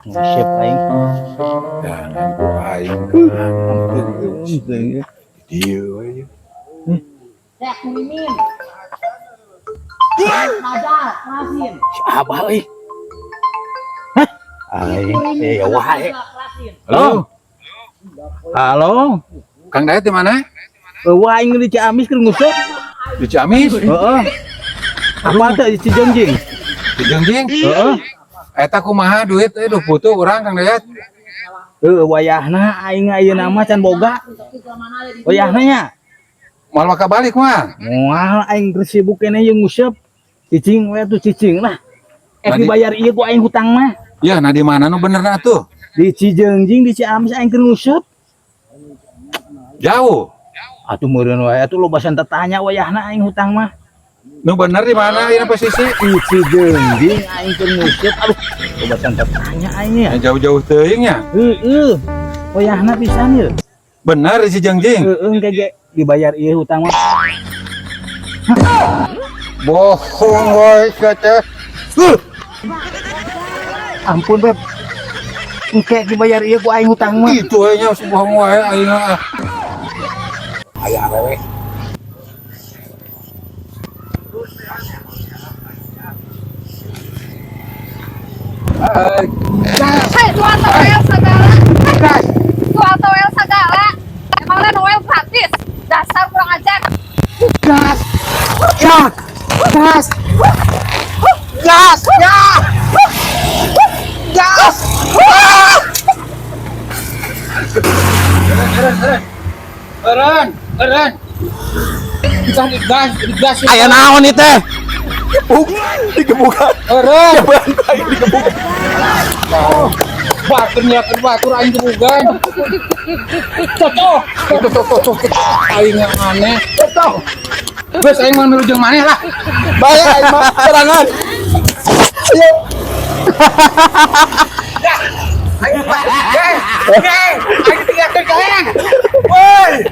Sip aing. Jangan ku aing dia aja. Tek mimin. Nadal, kerasin. Siapa euy? Aing ya wae. Halo, Halo. Kang Dayat di mana? Wah aing di Ciamis keur ngusuk. Di Ciamis. Heeh. Apa teh di Cijengjing? Di Jengjing. Heeh. Eta kumaha duit duh butuh urang Kang Dayat. Wayahna aing ayeuna mah can boga. Wayahna nya. Mal maka balik mah. Moal aing keur sibuk keneh jeung nguseup. Cicing we tuh cicing lah. Dibayar ieu ku aing hutang mah. Ya, nah di mana nu benerna tuh? Di Cijengjing di Ciamis aing keur nguseup. Jauh. Atuh meureun wae atuh loba santet tanya wayahna aing hutang mah. Nu bener di mana ieu posisi? Di Cijengjing aing keur nguseup. Aduh, loba santet tanya aing ya. Yang jauh-jauh teuing nya. Heeh. Wayahna pisan ye. Bener di Cijengjing. Heeh kege dibayar ieu hutang mah. Bohong woy teh. Ampun beb. Engke dibayar ieu ku aing hutang mah. Itu we nya bohong wae aing mah. Aya awewe. Hei, jual towel segala. Jual towel segala. Emangnya Noel gratis. Dasar kurang ajar. Gas. Gas. Gas. Gas. Gas. Eren. Kita digas. Aya naon ieu teh? Digebukan. Eren. Bantai digebukan. Batur aing gebugan. Cocok. Aing yang aneh. Cocok. Geus aing mah nuju jeung maneh lah. Bae aing mah serangan. Ayo. Aing tinggalkeun ka. Woi.